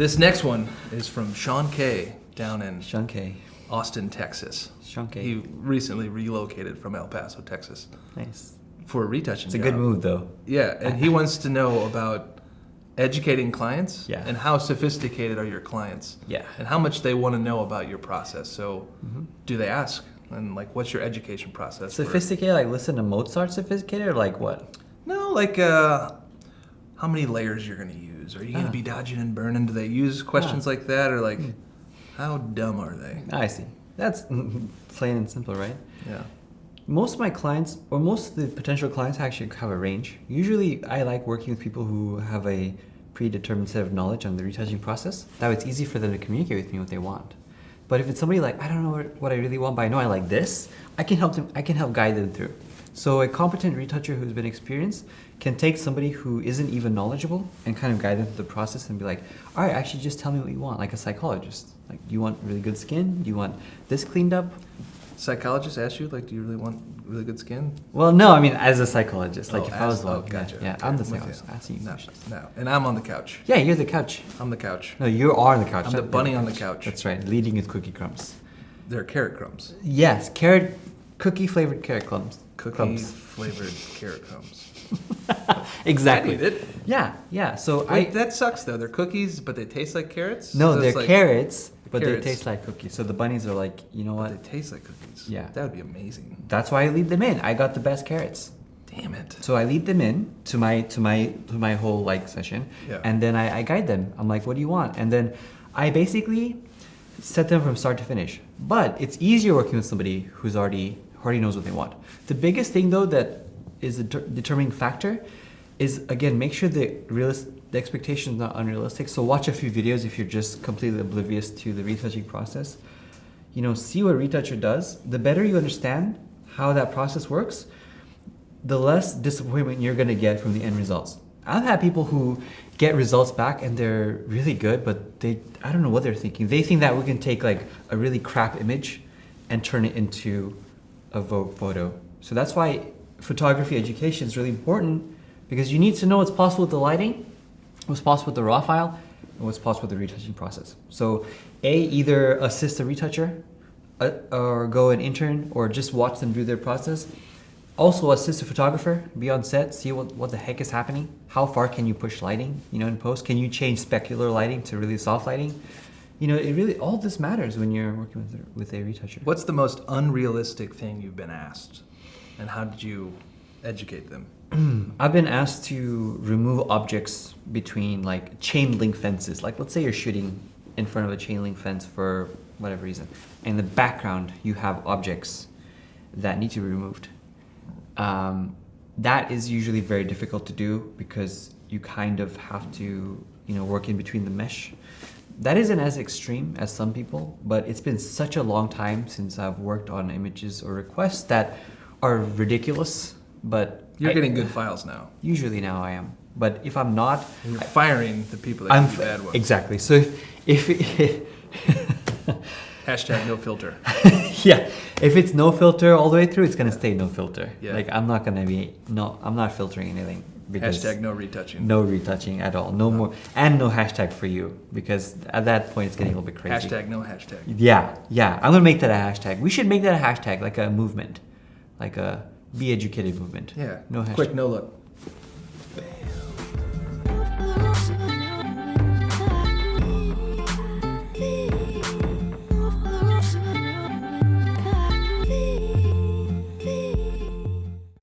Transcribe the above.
This next one is from Sean K. down in Sean K. Austin, Texas. Sean K. He recently relocated from El Paso, Texas Nice. for a retouching It's a job. good move, though. Yeah, and he wants to know about educating clients Yeah. and how sophisticated are your clients. Yeah. And how much they want to know about your process. So do they ask? And like, what's your education process? for- Sophisticated, like listen to Mozart sophisticated, or like what? No, like how many layers you're going to use? Are you going to Ah. be dodging and burning? Do they use questions like that? Or like, how dumb are they? I see. That's plain and simple, right? Yeah. Most of my clients, or most of the potential clients, actually have a range. Usually, I like working with people who have a predetermined set of knowledge on the retouching process. That way it's easy for them to communicate with me what they want. But if it's somebody like, I don't know what I really want, but I know I like this, I can help them. I can help guide them through. So a competent retoucher who's been experienced can take somebody who isn't even knowledgeable and kind of guide them through the process and be like, all right, actually just tell me what you want, like a psychologist. Like, do you want really good skin? Do you want this cleaned up? Psychologist asked you, like, do you really want really good skin? Well, no, I mean, as a psychologist, like if I was one. Oh, gotcha. Yeah, Okay, I'm the with you. psychologist. Asking you No, questions. no. And I'm on the couch. Yeah, you're the couch. I'm the couch. No, you are the couch. I'm the not bunny on the couch. That's right, leading with cookie crumbs. They're carrot crumbs. Yes, cookie flavored carrot crumbs. Crumbs. Flavored carrot crumbs. Exactly. I need it. Yeah. So Wait, that sucks though. They're cookies, but they taste like carrots? no, So they're it's like- carrots, but carrots. they taste like cookies. So the bunnies are like, you know But what? they taste like cookies. Yeah. That would be amazing. That's why I lead them in. I got the best carrots. Damn it. So I lead them in to my whole like session, Yeah. and then I guide them. I'm like, what do you want? And then I basically set them from start to finish. But it's easier working with somebody who's already knows what they want. The biggest thing though that is a determining factor is, again, make sure the expectation is not unrealistic. So watch a few videos if you're just completely oblivious to the retouching process. You know, see what a retoucher does. The better you understand how that process works, the less disappointment you're going to get from the end results. I've had people who get results back and they're really good, but I don't know what they're thinking. They think that we can take like a really crap image and turn it into a Vogue photo. So that's why photography education is really important, because you need to know what's possible with the lighting, what's possible with the raw file, and what's possible with the retouching process. So either assist a retoucher or go an intern or just watch them do their process. Also assist a photographer, be on set, see what the heck is happening. How far can you push lighting, in post? Can you change specular lighting to really soft lighting? It really, all this matters when you're working with a retoucher. What's the most unrealistic thing you've been asked? And how did you educate them? I've been asked to remove objects between like chain link fences. Like let's say you're shooting in front of a chain link fence for whatever reason. In the background, you have objects that need to be removed. That is usually very difficult to do because you kind of have to, work in between the mesh. That isn't as extreme as some people, but it's been such a long time since I've worked on images or requests that are ridiculous, but You're getting good files now. Usually now I am. But if I'm not, And you're firing the people that give you bad ones. Exactly. So if Hashtag no filter. yeah, if it's no filter all the way through, it's gonna stay no filter. Yeah. Like I'm not filtering anything because Hashtag no retouching. no retouching at all. No more, and no hashtag for you, because at that point it's getting a little bit crazy. Hashtag no hashtag. Yeah. I'm gonna make that a hashtag. We should make that a hashtag, like a movement, like a be educated movement. Yeah. No hashtag. Quick no look.